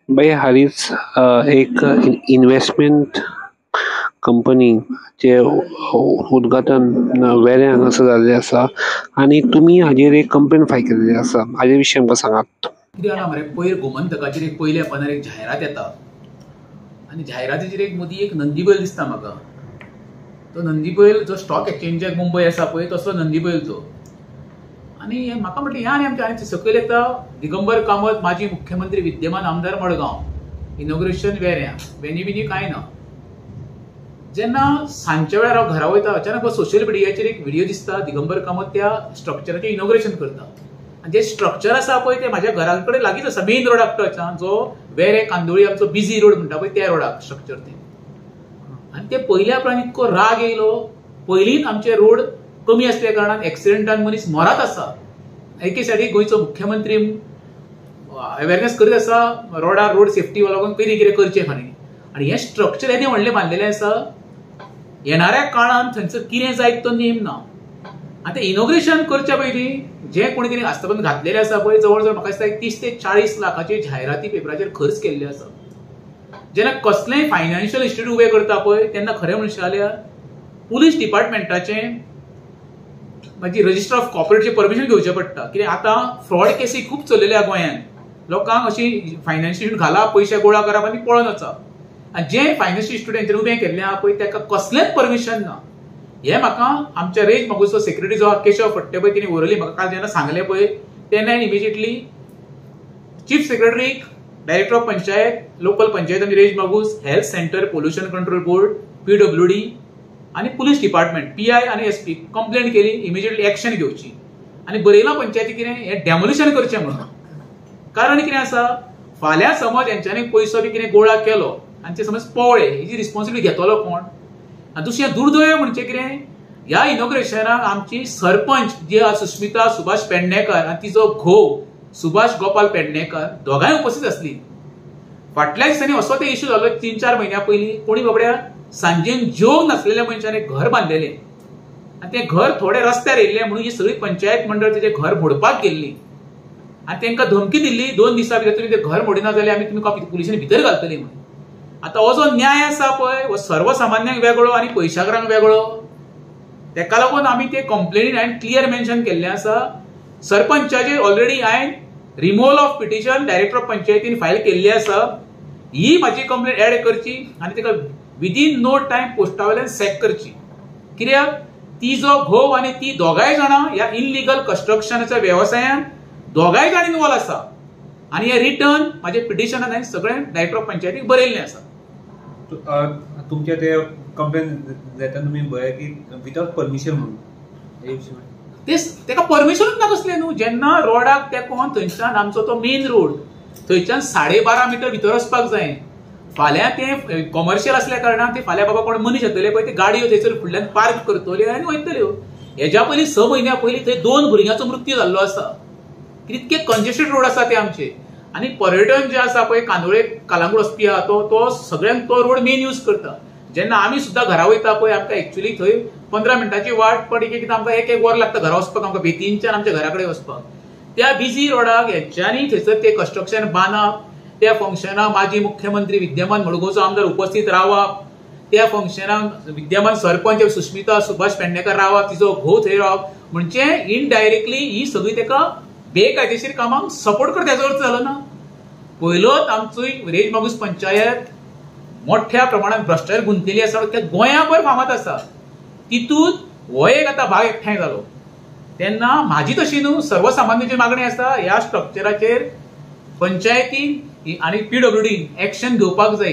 बाई हालींच एक इन्व्हेस्टमेंट कंपनीचे उद्घाटन वेरें हांगासर जाल्लें आसा आनी तुमी हाजेर एक कंप्लेन फायल केल्ली आसा. हाजे विशीं आमकां सांगात. कितें जाला मरे, पयर गोमंतकाचेर एक पयल्या पानार एक जायरात येता आनी जायरातीचेर एक मदीं एक नंदी बैल दिसता म्हाका. तो नंदी बैल जो स्टॉक एक्सचेंजाक मुंबय आसा पळय तसलो नंदी बैल तो. आनी म्हाका म्हटलें या आनी आमच्या आनी सकयल येता दिगंबर कामत माजी मुख्यमंत्री विद्यमान आमदार मडगांव, इनॉग्रेशन वेऱ्यां, वेनी बिनी कांय ना. जेन्ना सांजच्या वेळार हांव घरा वयता अचानक सोशल मिडियाचेर एक व्हिडिओ दिसता दिगंबर कामत त्या स्ट्रक्चराचें इनॉग्रेशन करता. आनी जे स्ट्रक्चर आसा पळय ते म्हाज्या घरा कडेन लागींच आसा, मेन रोडाक टच, जो वेरे कांदोळी आमचो बिजी रोड म्हणटा पळय त्या रोडाक स्ट्रक्चर ते. आनी ते पयल्या उपरांत इतको राग येयलो. पयलींच आमचे रोड कमी आसल्या कारणान एक्सिडेंटान मनीस मरत आसा. एके सायडीक गोंयचो मुख्यमंत्री अवेरनेस करीत आसा रोडार रोड सेफ्टी लागून कितें कितें करचें खंय. आनी हें स्ट्रक्चर येदें व्हडलें बांदलेलें आसा. येणाऱ्या काळान थंयसर कितें जायत तो नेम ना. आतां इनॉग्रेशन करच्या पयलीं जे कोणी कितें आस्थापन घातलेलें आसा पळय जवळ जवळ म्हाका दिसता 30 ते 40 लाखाचे जायराती पेपराचेर खर्च केल्ले आसा. जेन्ना कसलेंय फायनान्शियल इन्स्टिट्यूट उबें करता पळय तेन्ना खरें म्हणशें जाल्यार पुलीस डिपार्टमेंटाचें मागीर रजिस्टर ऑफ कॉर्पोरेटचें परमिशन घेवचें पडटा. कित्याक आतां फ्रॉड केसी खूब चल्लेल्या गोंयांत. लोकांक अशी फायनान्शियल इन्स्टिट्यूट घाला, पयशे गोळा करप आनी पळोवन वचा. आनी जे फायनान्शियल इन्स्टिट्यूटांचेर उबें केल्लें आहा पळय ताका कसलेंच परमिशन ना. हें म्हाका आमच्या रेंज मागूचो सेक्रेटरी जो केशव फडटे पळय तिणें उरली म्हाका काल जेन्ना सांगलें पळय तेन्ना इमिजिएटली चीफ सेक्रेटरीक, director of panchayat, local panchayat आनी रेंज मागूस, health centre, pollution control board, PWD आनी पुलीस डिपार्टमेंट, PI आनी SP कंप्लेंट केली इमिजिएटली एक्शन घेवची. आनी बरयलां पंचायती कितें हें डेमोलिशन करचें म्हणून. कारण कितें आसा, फाल्यां समज हेंच्यांनी पयसो बी कितें गोळा केलो आनी ते समज पवळे हेजी रिस्पॉन्सिबिलिटी घेतलो कोण. आनी दुसरें दुर्दैव म्हणजे कितें, ह्या इनॉग्रेशनाक आमची सरपंच जी सुस्मिता सुभाष पेडणेकर आनी तिचो घोव सुभाष गोपाल पेडणेकर दोगांय उपस्थित आसली. फाटल्या दिसांनी असो ते इश्यू जालो 3-4 म्हयन्या पयलीं. कोणी बाबड्या सांजेन जेवंक नासलेल्या मनशान एक घर बांदलेलें आनी तें घर थोडे रस्त्यार येयल्लें म्हणून ही सगळी पंचायत मंडळ तेजें घर मोडपाक गेल्ली. आनी तांकां धमकी दिल्ली 2 दिसां भितर तुमी तें घर मोडिना जाल्यार आमी तुमकां पुलिशेन भितर घालतली म्हणून. आतां हो जो न्याय आसा पळय हो सर्वसामान्यांक वेगळो आनी पयशाकारांक वेगळो. तेका लागून आमी ते कंप्लेनीन हांवें क्लियर मेन्शन केल्लें आसा. सरपंचाचेर ऑलरेडी हांवें removal of petition director of पंचायतीन फायल केल्ली आसा. ही म्हाजी कंप्लेन एड करची आनी ताका विदीन नो टायम पोस्टा वयल्यान सॅक करची. कित्याक ती जो घोव आनी ती दोगांय जाणां ह्या इनलिगल कन्स्ट्रक्शनाच्या वेवसायांत दोगांय जाण इनवॉल्व आसा. आनी हे रिटर्न म्हाजे पिटिशनान हांवें सगळें डायरेक्टर ऑफ पंचायतीक बरयल्लें आसा. तुमचे ते कंप्लेन देताना तुम्ही बघा की विदाउट परमिशन म्हणून तेका परमिशनूच ना कसलें न्हू. जेन्ना रोडाक तेकोन थंयच्यान आमचो तो मेन रोड थंयच्यान 12.5 मीटर भितर वचपाक जाय. फाल्यां ते कॉमर्शियल असल्या कारणान ते फाल्यां बाबा कोण मनीस येतले पळय ते गाडयो थंयसर फुडल्यान पार्क करतल्यो आनी वयतल्यो. हेज्या पयलीं 6 म्हयन्या पयलीं थंय 2 भुरग्यांचो मृत्यू जाल्लो आसा. इतके कंजेस्टेड रोड आसा ते आमचे. आनी पर्यटन जे आसा पळय कांदोळे कालांगूट वचपी आहा तो सगळ्यांक तो रोड मेन यूज करता. जेन्ना आमी सुद्दां घरा वयता पळय आमकां एक्चुअली थंय 15 मिनटाची वाट पण एक आमकां 1 वर लागता घरा वचपाक आमकां बेतीनच्यान आमच्या घरा कडेन वचपाक. त्या बिजी रोडाक हेंच्यांनी थंयसर ते कन्स्ट्रक्शन बांदप, त्या फंक्शनाक माजी मुख्यमंत्री विद्यमान मडगांवचो आमदार उपस्थित रावप, त्या फंक्शनाक विद्यमान सरपंच सुस्मिता सुभाष पेडणेकर रावप, तिचो घोव थंय रावप. म्हणजे इनडायरेक्टली ही सगळी ताका बेकायदेशीर कामांक सपोर्ट करता हेजो अर्थ जालो ना. पयलोच आमचो रेंज मागूस पंचायत मोठ्या प्रमाणात भ्रश्टाचार गुंतलेली आसा गोंयाभर फामाद आसा. तितून हो एक आतां भाग एकठांय जालो. तेन्ना म्हाजी तशी न्हू सर्वसामान्यांची मागणी आसा ह्या स्ट्रक्चराचेर पंचायती आनी PWD एक्शन घेवपाक जाय.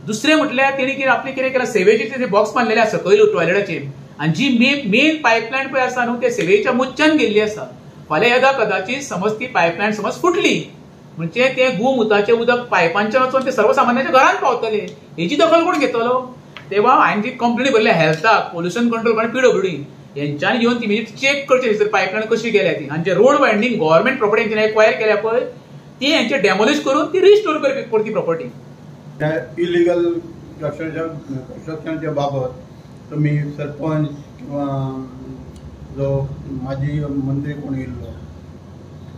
दुसरें म्हटल्यार तेणी कितें आपलें कितें केलां, सेवेचे बॉक्स बांदलेले आसा सकयल टॉयलेटाचेर आनी जी मेन पायपलायन पळय आसा न्हू ते सेवेच्या मुच्च्यान गेल्ली आसा. फाल्यां येदा कदाचित समज ती पायपलायन समज फुटली म्हणजे ते गुमुताचें उदक पायपांच्यान वचून ते सर्वसामान्यांच्या घरांत पावतले. हेची दखल कोण घेतलो. तेव्हा हांवें जी कंप्लेनी बरयल्या हेल्थाक, पोल्युशन कंट्रोल आनी PWD हेंच्यांनी येवन ती चेक करचें पायपलायन कशी गेल्या ती. आनी जे road winding government property हेंच्यांनी acquire केल्या पळय ती हेंचे डेमोलिश करून ती रिस्टोर करपी परती प्रॉपर्टी. इलिगल कन्स्ट्रक्शनच्या बाबत तुम्ही सरपंच किंवा जो माजी मंत्री कोण येयल्लो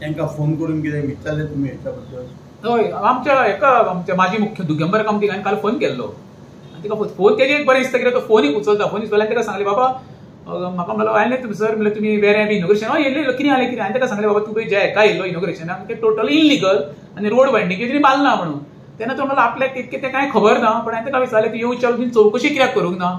तांकां फोन करून कितें विचारलें तुमी हेच्या बद्दल? हय आमच्या माजी मुख्य दिगंबर कामतीक हांवें काल फोन केल्लो आनी तिका फोन तेजे एक बरें दिसता कित्याक तो फोन उचलता फोन उचलल्यान ताका सांगलें बाबा म्हाका म्हणलो आयलें सर म्हणल्यार तुमी वेऱ्यां बी इनोग्रेशन हय येयल्लें कितें जालें कितें हांवें ताका सांगलें बाबा तूं ज्या हेका येयल्लो इनोग्रेशनाक तें टोटली इलिगल आनी रोड बायंडिंगेज बांदना म्हणून तेन्ना तो म्हणलो आपल्याक तितकें तें कांय खबर ना पण हांवें ताका विचारलें तूं येवन विचारून चवकशी कित्याक करूंक ना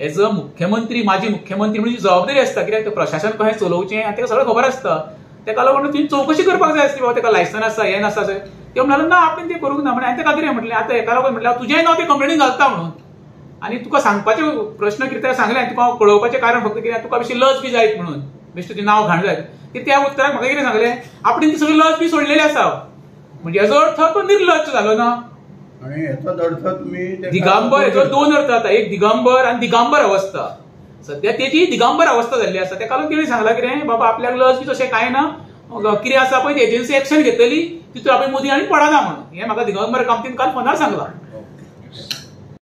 एज अ मुख्यमंत्री माजी मुख्यमंत्री म्हणजे जबाबदारी आसता कित्याक प्रशासन कशें चलोवचें आनी ताका सगळें खबर आसता ताका लागून तुवें चवकशी करपाक जाय आसली बाबा ताका लायसन आसा हें नासा ते म्हणलें ना आपण तें करूंक ना म्हणजे हांवें ताका कितें म्हटलें आतां हेका लागून म्हटल्यार तुजेंय नांव तें कंप्लेनीन घालता म्हणून आनी तुका सांगपाचे प्रश्न कितें सांगलें तुका कळोवपाचें कारण फक्त कितें तुका अशी लज बी जायत म्हणून बेश्टें तुजें नांव घाण जायत की त्या उत्तराक म्हाका कितें सांगलें आपण ती सगळी लज बी सोडलेली आसा म्हणजे हेजो अर्थ तो निर्लज जालो ना आणि हेचोच अर्थ तुम्ही दिगंबर हेचो दोन अर्थ जाता एक दिगंबर आनी दिगंबर अवस्था सध्या तेजी दिगंबर अवस्था जाल्ली आसा तेका लागून तेणी सांगलां कितें बाबा आपल्याक लज बी तशें कांय ना कितें आसा पळय ती एजन्सी एक्शन घेतली तितून आपण मोदी आनी पडना म्हणून हें म्हाका दिगंबर कामतीन काल फोनार सांगलां